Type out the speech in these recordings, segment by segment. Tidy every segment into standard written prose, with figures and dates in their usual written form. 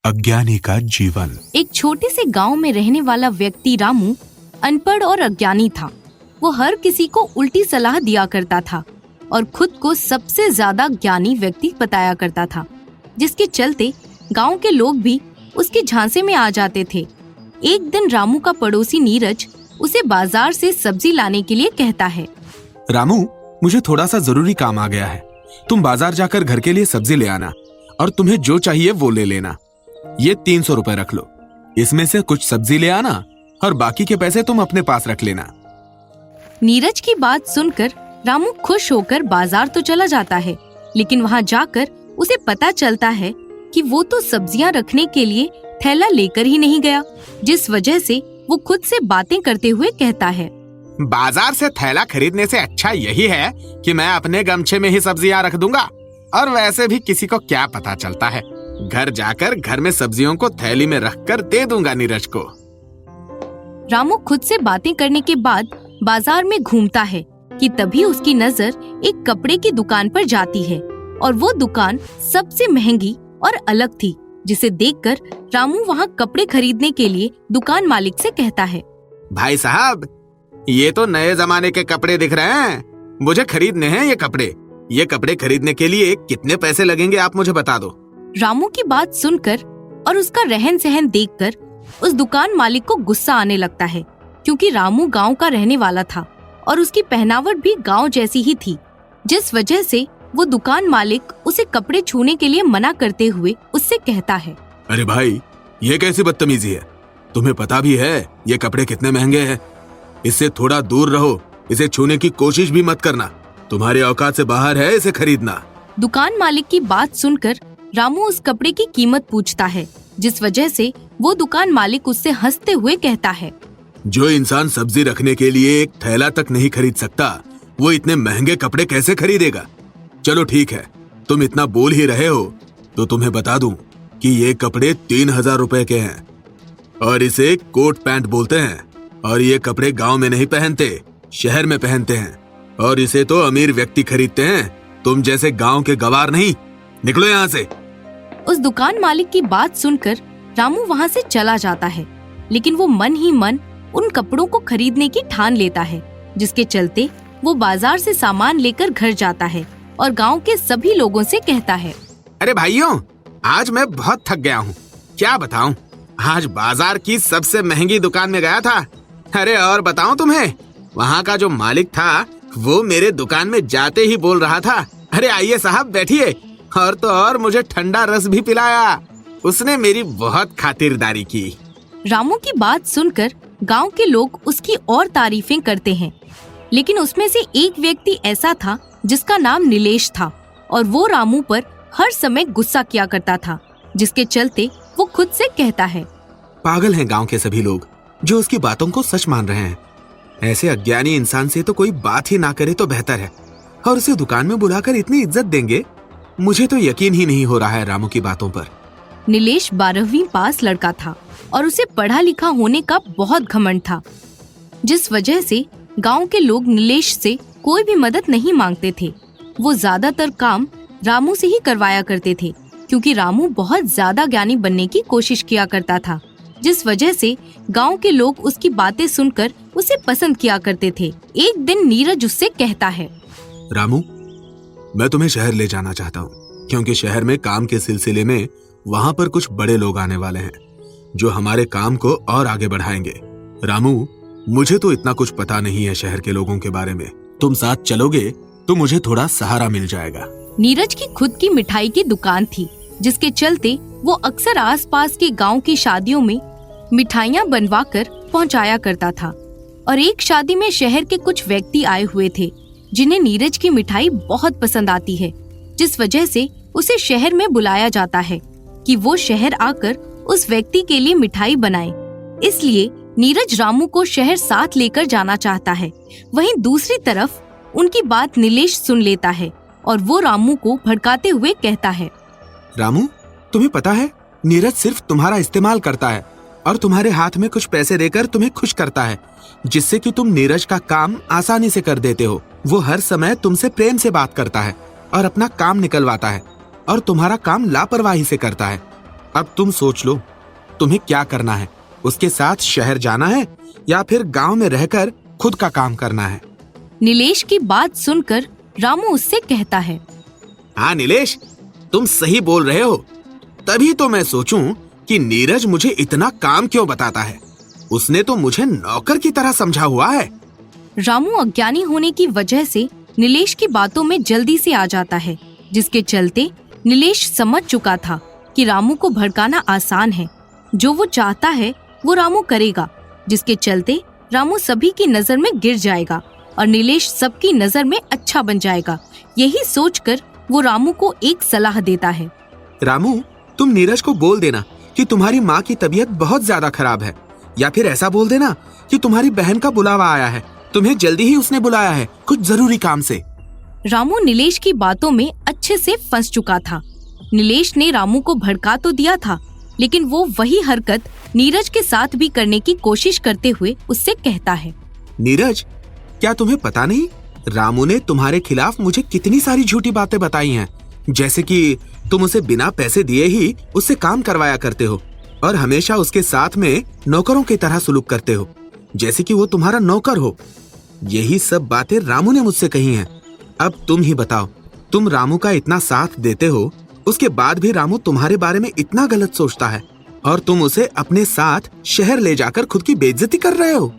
अज्ञानी का जीवन। एक छोटे से गांव में रहने वाला व्यक्ति रामू अनपढ़ और अज्ञानी था। वो हर किसी को उल्टी सलाह दिया करता था और खुद को सबसे ज्यादा ज्ञानी व्यक्ति बताया करता था, जिसके चलते गांव के लोग भी उसके झांसे में आ जाते थे। एक दिन रामू का पड़ोसी नीरज उसे बाजार से सब्जी लाने के लिए कहता है। रामू, मुझे थोड़ा सा जरूरी काम आ गया है। तुम बाजार जाकर घर के लिए सब्जी ले आना और तुम्हें जो चाहिए वो ले लेना। ये 300 रुपए रख लो। इसमें से कुछ सब्जी ले आना और बाकी के पैसे तुम अपने पास रख लेना। नीरज की बात सुनकर रामू खुश होकर बाजार तो चला जाता है, लेकिन वहाँ जाकर उसे पता चलता है कि वो तो सब्जियां रखने के लिए थैला लेकर ही नहीं गया, जिस वजह से वो खुद से बातें करते हुए कहता है। बाजार से थैला खरीदने से अच्छा यही है कि मैं अपने गमछे में ही सब्जियां रख दूंगा, और वैसे भी किसी को क्या पता चलता है। घर जाकर घर में सब्जियों को थैली में रखकर दे दूंगा नीरज को। रामू खुद से बातें करने के बाद बाजार में घूमता है कि तभी उसकी नजर एक कपड़े की दुकान पर जाती है, और वो दुकान सबसे महंगी और अलग थी, जिसे देखकर रामू वहाँ कपड़े खरीदने के लिए दुकान मालिक से कहता है। भाई साहब, ये तो नए जमाने के कपड़े दिख रहे हैं, मुझे खरीदने हैं ये कपड़े। ये कपड़े खरीदने के लिए कितने पैसे लगेंगे, आप मुझे बता दो। रामू की बात सुनकर और उसका रहन सहन देखकर उस दुकान मालिक को गुस्सा आने लगता है, क्योंकि रामू गांव का रहने वाला था और उसकी पहनावट भी गांव जैसी ही थी, जिस वजह से वो दुकान मालिक उसे कपड़े छूने के लिए मना करते हुए उससे कहता है। अरे भाई, ये कैसी बदतमीजी है? तुम्हें पता भी है ये कपड़े कितने महंगे हैं? इससे थोड़ा दूर रहो, इसे छूने की कोशिश भी मत करना। तुम्हारे औकात से बाहर है इसे खरीदना। दुकान मालिक की बात सुनकर रामू उस कपड़े की कीमत पूछता है, जिस वजह से वो दुकान मालिक उससे हंसते हुए कहता है। जो इंसान सब्जी रखने के लिए एक थैला तक नहीं खरीद सकता, वो इतने महंगे कपड़े कैसे खरीदेगा? चलो ठीक है, तुम इतना बोल ही रहे हो तो तुम्हें बता दूं कि ये कपड़े 3000 रुपए के हैं और इसे कोट पैंट बोलते हैं। और ये कपड़े गांव में नहीं पहनते, शहर में पहनते हैं, और इसे तो अमीर व्यक्ति खरीदते हैं, तुम जैसे गांव के गवार नहीं। निकलो यहाँ से। उस दुकान मालिक की बात सुनकर रामू वहाँ से चला जाता है, लेकिन वो मन ही मन उन कपड़ों को खरीदने की ठान लेता है, जिसके चलते वो बाजार से सामान लेकर घर जाता है और गांव के सभी लोगों से कहता है। अरे भाइयों, आज मैं बहुत थक गया हूँ, क्या बताऊँ। आज बाजार की सबसे महंगी दुकान में गया था। अरे और बताऊँ तुम्हें, वहाँ का जो मालिक था वो मेरे दुकान में जाते ही बोल रहा था, अरे आइए साहब बैठिए, और तो और मुझे ठंडा रस भी पिलाया। उसने मेरी बहुत खातिरदारी की। रामू की बात सुनकर गांव के लोग उसकी और तारीफें करते हैं, लेकिन उसमें से एक व्यक्ति ऐसा था जिसका नाम नीलेश था, और वो रामू पर हर समय गुस्सा किया करता था, जिसके चलते वो खुद से कहता है। पागल हैं गांव के सभी लोग जो उसकी बातों को सच मान रहे हैं। ऐसे अज्ञानी इंसान से तो कोई बात ही ना करे तो बेहतर है, और उसे दुकान में बुलाकर इतनी इज्जत देंगे। मुझे तो यकीन ही नहीं हो रहा है रामू की बातों पर। नीलेश 12वीं पास लड़का था और उसे पढ़ा लिखा होने का बहुत घमंड था, जिस वजह से गांव के लोग नीलेश से कोई भी मदद नहीं मांगते थे। वो ज्यादातर काम रामू से ही करवाया करते थे, क्योंकि रामू बहुत ज्यादा ज्ञानी बनने की कोशिश किया करता था, जिस वजह से गांव के लोग उसकी बातें सुनकर उसे पसंद किया करते थे। एक दिन नीरज उससे कहता है। रामू, मैं तुम्हें शहर ले जाना चाहता हूँ, क्योंकि शहर में काम के सिलसिले में वहाँ पर कुछ बड़े लोग आने वाले हैं जो हमारे काम को और आगे बढ़ाएंगे। रामू, मुझे तो इतना कुछ पता नहीं है शहर के लोगों के बारे में। तुम साथ चलोगे तो मुझे थोड़ा सहारा मिल जाएगा। नीरज की खुद की मिठाई की दुकान थी, जिसके चलते वो अक्सर आसपास के गांव की शादियों में मिठाइयाँ बनवाकर पहुँचाया करता था। और एक शादी में शहर के कुछ व्यक्ति आए हुए थे जिन्हें नीरज की मिठाई बहुत पसंद आती है, जिस वजह से उसे शहर में बुलाया जाता है कि वो शहर आकर उस व्यक्ति के लिए मिठाई बनाए। इसलिए नीरज रामू को शहर साथ लेकर जाना चाहता है। वहीं दूसरी तरफ उनकी बात नीलेश सुन लेता है और वो रामू को भड़काते हुए कहता है। रामू, तुम्हें पता है नीरज सिर्फ तुम्हारा इस्तेमाल करता है और तुम्हारे हाथ में कुछ पैसे देकर तुम्हें खुश करता है, जिससे कि तुम नीरज का काम आसानी से कर देते हो। वो हर समय तुमसे प्रेम से बात करता है और अपना काम निकलवाता है, और तुम्हारा काम लापरवाही से करता है। अब तुम सोच लो, तुम्हें क्या करना है? उसके साथ शहर जाना है या फिर गांव में रहकर खुद का काम करना है? नीलेश की बात सुनकर रामू उससे कहता है, हाँ नीलेश, तुम सही बोल रहे हो। तभी तो मैं सोचूं कि नीरज मुझे इतना काम क्यों बताता है। उसने तो मुझे नौकर की तरह समझा हुआ है। रामू अज्ञानी होने की वजह से नीलेश की बातों में जल्दी से आ जाता है, जिसके चलते नीलेश समझ चुका था कि रामू को भड़काना आसान है। जो वो चाहता है वो रामू करेगा, जिसके चलते रामू सभी की नजर में गिर जाएगा और नीलेश सबकी नजर में अच्छा बन जाएगा। यही सोचकर वो रामू को एक सलाह देता है। रामू, तुम नीरज को बोल देना कि तुम्हारी माँ की तबीयत बहुत ज्यादा खराब है, या फिर ऐसा बोल देना कि तुम्हारी बहन का बुलावा आया है, तुम्हें जल्दी ही उसने बुलाया है कुछ जरूरी काम से। रामू नीलेश की बातों में अच्छे से फंस चुका था। नीलेश ने रामू को भड़का तो दिया था, लेकिन वो वही हरकत नीरज के साथ भी करने की कोशिश करते हुए उससे कहता है, नीरज, क्या तुम्हें पता नहीं रामू ने तुम्हारे खिलाफ मुझे कितनी सारी झूठी बातें बताई हैं, जैसे कि तुम उसे बिना पैसे दिए ही उससे काम करवाया करते हो और हमेशा उसके साथ में नौकरों की तरह सुलूक करते हो, जैसे कि वो तुम्हारा नौकर हो। यही सब बातें रामू ने मुझसे कही हैं। अब तुम ही बताओ, तुम रामू का इतना साथ देते हो, उसके बाद भी रामू तुम्हारे बारे में इतना गलत सोचता है और तुम उसे अपने साथ शहर ले जाकर खुद की बेइज्जती कर रहे हो।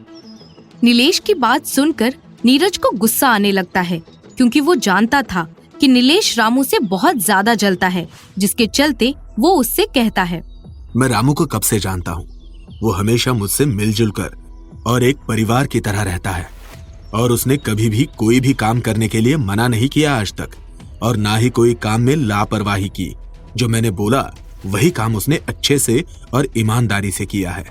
नीलेश की बात सुनकर नीरज को गुस्सा आने लगता है, क्योंकि वो जानता था कि नीलेश रामू से बहुत ज्यादा जलता है, जिसके चलते वो उससे कहता है, मैं रामू को कब से जानता हूँ। वो हमेशा मुझसे मिलजुल कर और एक परिवार की तरह रहता है और उसने कभी भी कोई भी काम करने के लिए मना नहीं किया आज तक, और ना ही कोई काम में लापरवाही की। जो मैंने बोला वही काम उसने अच्छे से और ईमानदारी से किया है।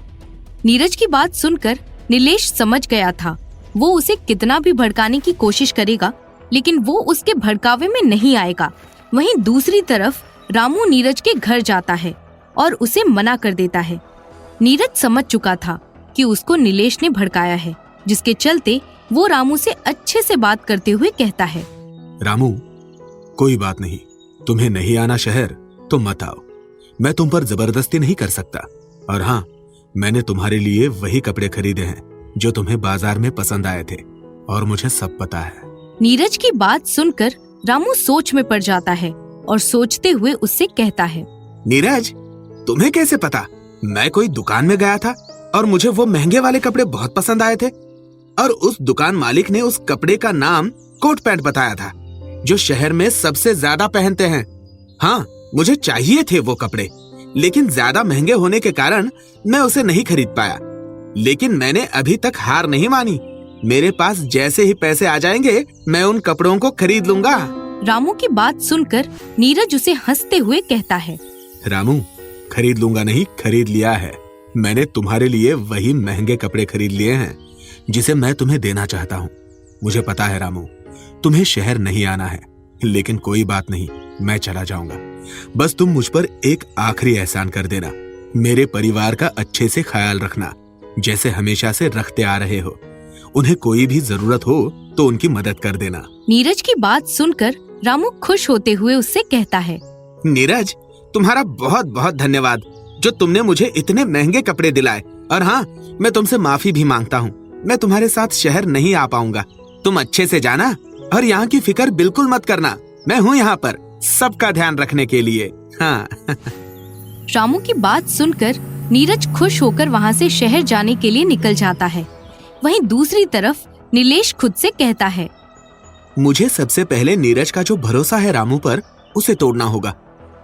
नीरज की बात सुनकर नीलेश समझ गया था वो उसे कितना भी भड़काने की कोशिश करेगा, लेकिन वो उसके भड़कावे में नहीं आएगा। वहीं दूसरी तरफ रामू नीरज के घर जाता है और उसे मना कर देता है। नीरज समझ चुका था कि उसको नीलेश ने भड़काया है, जिसके चलते वो रामू से अच्छे से बात करते हुए कहता है, रामू, कोई बात नहीं, तुम्हें नहीं आना शहर तो मत आओ। मैं तुम पर जबरदस्ती नहीं कर सकता। और हाँ, मैंने तुम्हारे लिए वही कपड़े खरीदे हैं जो तुम्हें बाजार में पसंद आए थे, और मुझे सब पता है। नीरज की बात सुनकर रामू सोच में पड़ जाता है और सोचते हुए उससे कहता है, नीरज, तुम्हें कैसे पता? मैं कोई दुकान में गया था और मुझे वो महंगे वाले कपड़े बहुत पसंद आए थे, और उस दुकान मालिक ने उस कपड़े का नाम कोट पैंट बताया था, जो शहर में सबसे ज्यादा पहनते हैं। हाँ, मुझे चाहिए थे वो कपड़े, लेकिन ज्यादा महंगे होने के कारण मैं उसे नहीं खरीद पाया। लेकिन मैंने अभी तक हार नहीं मानी। मेरे पास जैसे ही पैसे आ जाएंगे, मैं उन कपड़ों को खरीद लूंगा। रामू की बात सुनकर नीरज उसे हंसते हुए कहता है, रामू, खरीद लूंगा नहीं, खरीद लिया है। मैंने तुम्हारे लिए वही महंगे कपड़े खरीद लिए हैं जिसे मैं तुम्हें देना चाहता हूँ। मुझे पता है रामू, तुम्हें शहर नहीं आना है, लेकिन कोई बात नहीं, मैं चला जाऊंगा। बस तुम मुझ पर एक आखिरी एहसान कर देना, मेरे परिवार का अच्छे से ख्याल रखना, जैसे हमेशा से रखते आ रहे हो। उन्हें कोई भी जरूरत हो तो उनकी मदद कर देना। नीरज की बात सुनकर रामू खुश होते हुए उससे कहता है, नीरज, तुम्हारा बहुत बहुत धन्यवाद जो तुमने मुझे इतने महंगे कपड़े दिलाए। और हाँ, मैं तुमसे माफी भी मांगता हूँ, मैं तुम्हारे साथ शहर नहीं आ पाऊंगा। तुम अच्छे से जाना और यहाँ की फिक्र बिल्कुल मत करना। मैं हूँ यहाँ पर सबका ध्यान रखने के लिए। हाँ। रामू की बात सुनकर नीरज खुश होकर वहाँ से शहर जाने के लिए निकल जाता है। वहीं दूसरी तरफ नीलेश खुद से कहता है, मुझे सबसे पहले नीरज का जो भरोसा है रामू पर, उसे तोड़ना होगा,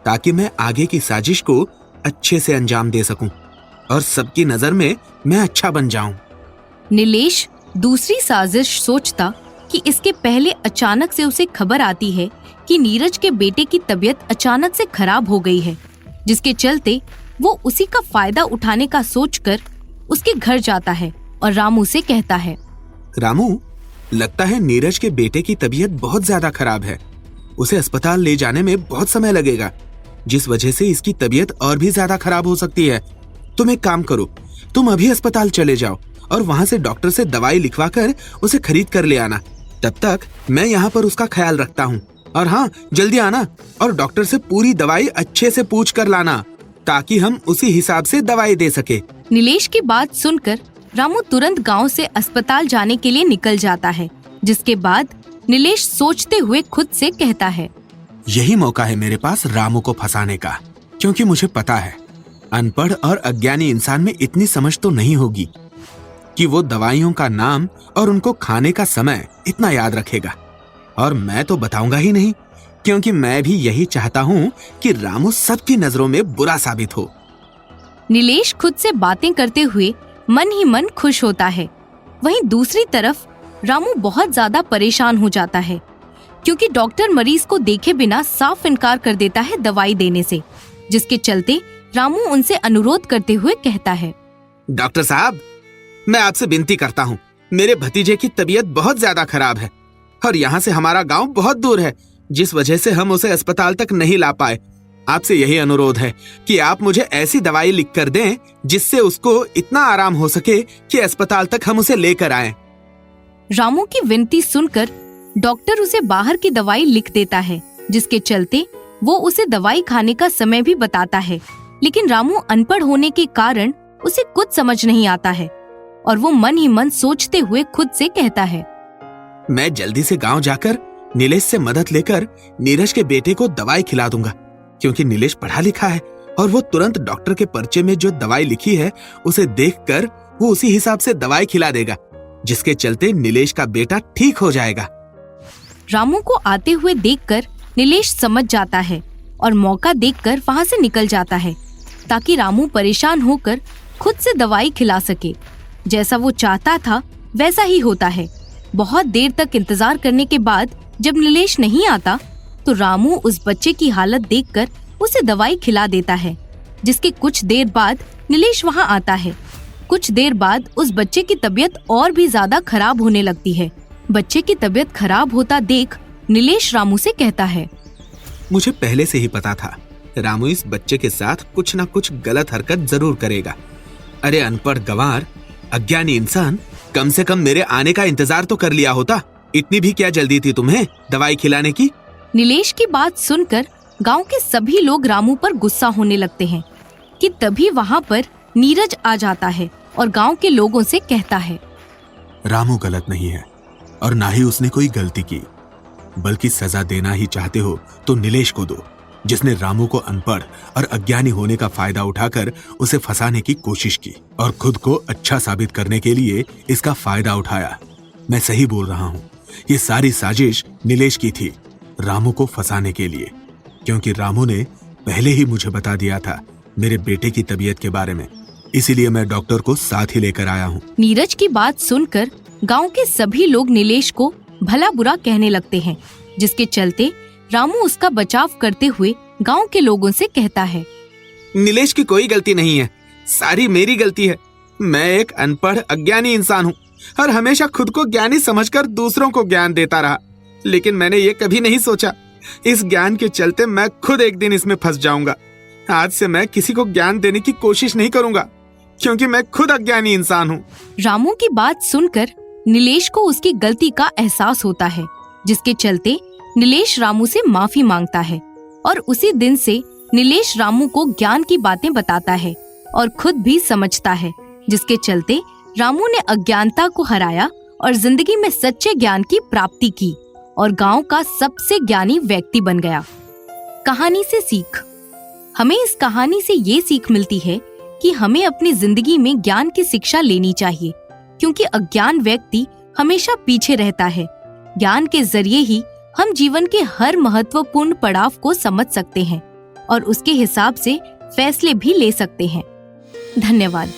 ताकि मैं आगे की साजिश को अच्छे से अंजाम दे सकूं और सबकी नजर में मैं अच्छा बन जाऊं। नीलेश दूसरी साजिश सोचता कि इसके पहले अचानक से उसे खबर आती है कि नीरज के बेटे की तबीयत अचानक से खराब हो गई है, जिसके चलते वो उसी का फायदा उठाने का सोचकर उसके घर जाता है और रामू से कहता है, रामू, लगता है नीरज के बेटे की तबीयत बहुत ज्यादा खराब है। उसे अस्पताल ले जाने में बहुत समय लगेगा, जिस वजह से इसकी तबीयत और भी ज्यादा खराब हो सकती है। तुम एक काम करो, तुम अभी अस्पताल चले जाओ और वहाँ से डॉक्टर से दवाई लिखवा कर उसे खरीद कर ले आना। तब तक मैं यहाँ पर उसका ख्याल रखता हूँ। और हाँ, जल्दी आना और डॉक्टर से पूरी दवाई अच्छे से पूछ कर लाना। ताकि हम उसी हिसाब से दवाई दे सके। नीलेश की बात सुनकर रामू तुरंत गांव से अस्पताल जाने के लिए निकल जाता है, जिसके बाद नीलेश सोचते हुए खुद से कहता है, यही मौका है मेरे पास रामू को फंसाने का, क्योंकि मुझे पता है अनपढ़ और अज्ञानी इंसान में इतनी समझ तो नहीं होगी कि वो दवाइयों का नाम और उनको खाने का समय इतना याद रखेगा। और मैं तो बताऊंगा ही नहीं, क्योंकि मैं भी यही चाहता हूँ कि रामू सबकी नजरों में बुरा साबित हो। नीलेश खुद से बातें करते हुए मन ही मन खुश होता है। वहीं दूसरी तरफ रामू बहुत ज्यादा परेशान हो जाता है, क्योंकि डॉक्टर मरीज को देखे बिना साफ इनकार कर देता है दवाई देने से, जिसके चलते रामू उनसे अनुरोध करते हुए कहता है, डॉक्टर साहब, मैं आपसे विनती करता हूँ, मेरे भतीजे की तबीयत बहुत ज्यादा खराब है और यहाँ से हमारा गांव बहुत दूर है, जिस वजह से हम उसे अस्पताल तक नहीं ला पाए। आपसे यही अनुरोध है कि आप मुझे ऐसी दवाई लिख कर दें जिससे उसको इतना आराम हो सके कि अस्पताल तक हम उसे लेकर आएं। रामू की विनती सुनकर डॉक्टर उसे बाहर की दवाई लिख देता है, जिसके चलते वो उसे दवाई खाने का समय भी बताता है। लेकिन रामू अनपढ़ होने के कारण उसे कुछ समझ नहीं आता है और वो मन ही मन सोचते हुए खुद से कहता है, मैं जल्दी से गांव जाकर नीलेश से मदद लेकर नीरज के बेटे को दवाई खिला दूंगा, क्योंकि नीलेश पढ़ा लिखा है और वो तुरंत डॉक्टर के पर्चे में जो दवाई लिखी है उसे देखकर वो उसी हिसाब से दवाई खिला देगा, जिसके चलते नीलेश का बेटा ठीक हो जाएगा। रामू को आते हुए देखकर नीलेश समझ जाता है और मौका देखकर वहां से निकल जाता है, ताकि रामू परेशान होकर खुद से दवाई खिला सके। जैसा वो चाहता था वैसा ही होता है। बहुत देर तक इंतजार करने के बाद जब नीलेश नहीं आता तो रामू उस बच्चे की हालत देखकर उसे दवाई खिला देता है, जिसके कुछ देर बाद नीलेश वहां आता है। कुछ देर बाद उस बच्चे की तबीयत और भी ज्यादा खराब होने लगती है। बच्चे की तबीयत खराब होता देख नीलेश रामू से कहता है, मुझे पहले से ही पता था रामू इस बच्चे के साथ कुछ न कुछ गलत हरकत जरूर करेगा। अरे अनपढ़ गंवार, अज्ञानी इंसान, कम से कम मेरे आने का इंतजार तो कर लिया होता। इतनी भी क्या जल्दी थी तुम्हें दवाई खिलाने की? नीलेश की बात सुनकर गांव के सभी लोग रामू पर गुस्सा होने लगते हैं कि तभी वहां पर नीरज आ जाता है और गांव के लोगों से कहता है, रामू गलत नहीं है और ना ही उसने कोई गलती की, बल्कि सजा देना ही चाहते हो तो नीलेश को दो, जिसने रामू को अनपढ़ और अज्ञानी होने का फायदा उठाकर उसे फंसाने की कोशिश की और खुद को अच्छा साबित करने के लिए इसका फायदा उठाया। मैं सही बोल रहा हूँ, ये सारी साजिश नीलेश की थी रामू को फंसाने के लिए, क्योंकि रामू ने पहले ही मुझे बता दिया था मेरे बेटे की तबीयत के बारे में, इसीलिए मैं डॉक्टर को साथ ही लेकर आया हूँ। नीरज की बात सुनकर गांव के सभी लोग नीलेश को भला बुरा कहने लगते हैं, जिसके चलते रामू उसका बचाव करते हुए गांव के लोगों से कहता है, नीलेश की कोई गलती नहीं है, सारी मेरी गलती है। मैं एक अनपढ़ अज्ञानी इंसान हूँ और हमेशा खुद को ज्ञानी समझकर दूसरों को ज्ञान देता रहा, लेकिन मैंने ये कभी नहीं सोचा इस ज्ञान के चलते मैं खुद एक दिन इसमें फंस जाऊंगा। आज से मैं किसी को ज्ञान देने की कोशिश नहीं करूंगा, क्योंकि मैं खुद अज्ञानी इंसान हूँ। रामू की बात सुनकर नीलेश को उसकी गलती का एहसास होता है, जिसके चलते नीलेश रामू से माफी मांगता है और उसी दिन से नीलेश रामू को ज्ञान की बातें बताता है और खुद भी समझता है, जिसके चलते रामू ने अज्ञानता को हराया और जिंदगी में सच्चे ज्ञान की प्राप्ति की और गांव का सबसे ज्ञानी व्यक्ति बन गया। कहानी से सीख। हमें इस कहानी से ये सीख मिलती है कि हमें अपनी जिंदगी में ज्ञान की शिक्षा लेनी चाहिए, क्योंकि अज्ञान व्यक्ति हमेशा पीछे रहता है। ज्ञान के जरिए ही हम जीवन के हर महत्वपूर्ण पड़ाव को समझ सकते हैं और उसके हिसाब से फैसले भी ले सकते हैं। धन्यवाद।